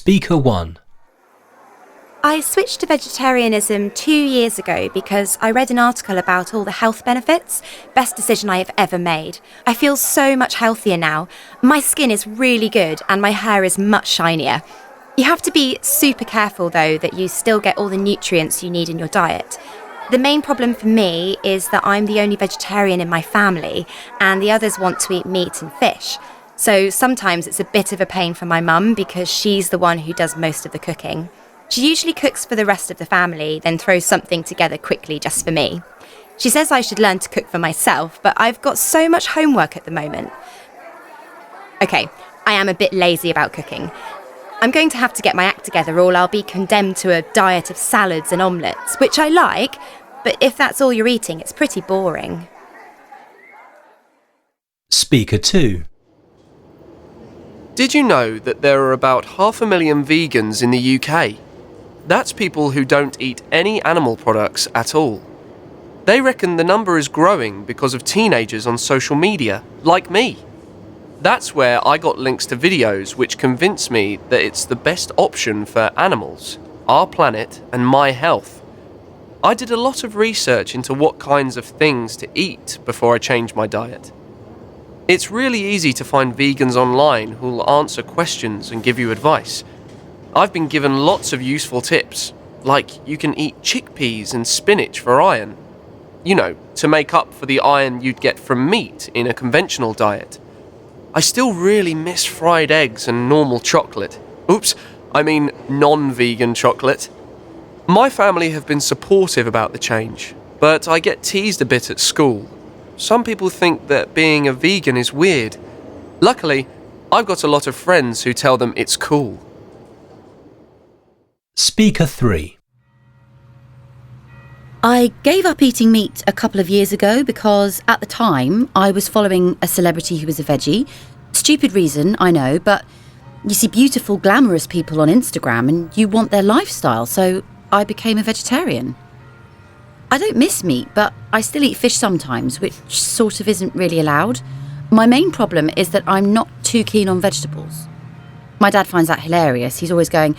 Speaker 1. I switched to vegetarianism 2 years ago because I read an article about all the health benefits. Best decision I have ever made. I feel so much healthier now. My skin is really good and my hair is much shinier. You have to be super careful though that you still get all the nutrients you need in your diet. The main problem for me is that I'm the only vegetarian in my family and the others want to eat meat and fish. So sometimes it's a bit of a pain for my mum because she's the one who does most of the cooking. She usually cooks for the rest of the family, then throws something together quickly just for me. She says I should learn to cook for myself, but I've got so much homework at the moment. Okay, I am a bit lazy about cooking. I'm going to have to get my act together or I'll be condemned to a diet of salads and omelettes, which I like, but if that's all you're eating, it's pretty boring. Speaker 2. Did you know that there are about 500,000 vegans in the UK? That's people who don't eat any animal products at all. They reckon the number is growing because of teenagers on social media, like me. That's where I got links to videos which convinced me that it's the best option for animals, our planet, and my health. I did a lot of research into what kinds of things to eat before I changed my diet. It's really easy to find vegans online who'll answer questions and give you advice. I've been given lots of useful tips, like you can eat chickpeas and spinach for iron. You know, to make up for the iron you'd get from meat in a conventional diet. I still really miss fried eggs and normal chocolate. Oops, I mean non-vegan chocolate. My family have been supportive about the change, but I get teased a bit at school. Some people think that being a vegan is weird. Luckily, I've got a lot of friends who tell them it's cool. Speaker 3. I gave up eating meat a couple of years ago because at the time I was following a celebrity who was a veggie. Stupid reason, I know, but you see beautiful, glamorous people on Instagram and you want their lifestyle, so I became a vegetarian. I don't miss meat, but I still eat fish sometimes, which sort of isn't really allowed. My main problem is that I'm not too keen on vegetables. My dad finds that hilarious. He's always going,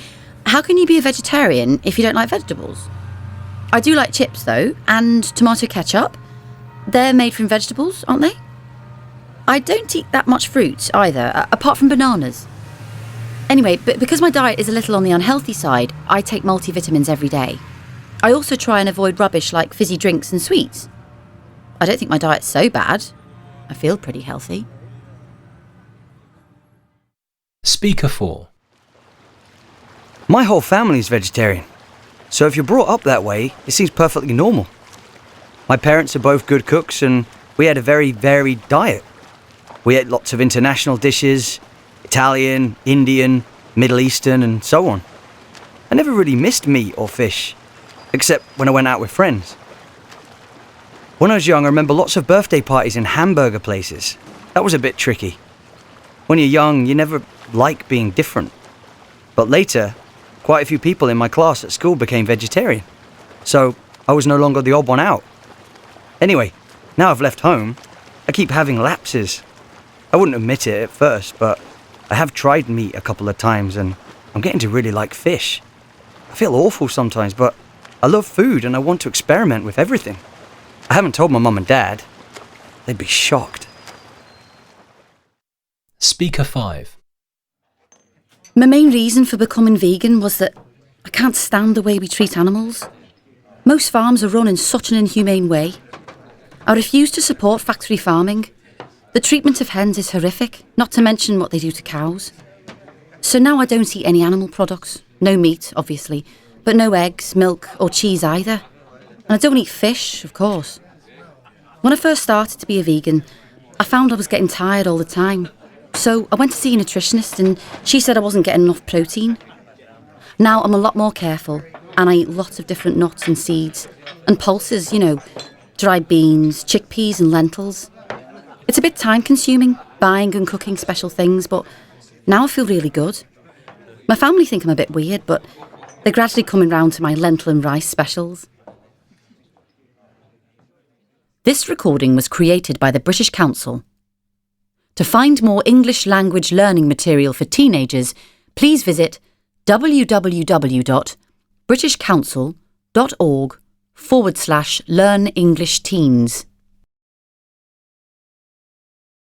"How can you be a vegetarian if you don't like vegetables?" I do like chips though, and tomato ketchup. They're made from vegetables, aren't they? I don't eat that much fruit either, apart from bananas. Anyway, but because my diet is a little on the unhealthy side, I take multivitamins every day. I also try and avoid rubbish like fizzy drinks and sweets. I don't think my diet's so bad. I feel pretty healthy. Speaker 4. My whole family's vegetarian, so if you're brought up that way, it seems perfectly normal. My parents are both good cooks and we had a very varied diet. We ate lots of international dishes, Italian, Indian, Middle Eastern and so on. I never really missed meat or fish, except when I went out with friends. When I was young, I remember lots of birthday parties in hamburger places. That was a bit tricky. When you're young, you never like being different. But later, quite a few people in my class at school became vegetarian, so I was no longer the odd one out. Anyway, now I've left home, I keep having lapses. I wouldn't admit it at first, but I have tried meat a couple of times and I'm getting to really like fish. I feel awful sometimes, but I love food and I want to experiment with everything. I haven't told my mum and dad. They'd be shocked. Speaker 5. My main reason for becoming vegan was that I can't stand the way we treat animals. Most farms are run in such an inhumane way. I refuse to support factory farming. The treatment of hens is horrific, not to mention what they do to cows. So now I don't eat any animal products. No meat, obviously, but no eggs, milk or cheese either. And I don't eat fish, of course. When I first started to be a vegan, I found I was getting tired all the time. So I went to see a nutritionist and she said I wasn't getting enough protein. Now I'm a lot more careful and I eat lots of different nuts and seeds and pulses, dried beans, chickpeas and lentils. It's a bit time consuming, buying and cooking special things, but now I feel really good. My family think I'm a bit weird, but they're gradually coming round to my lentil and rice specials. This recording was created by the British Council. To find more English language learning material for teenagers, please visit www.britishcouncil.org/learn English teens.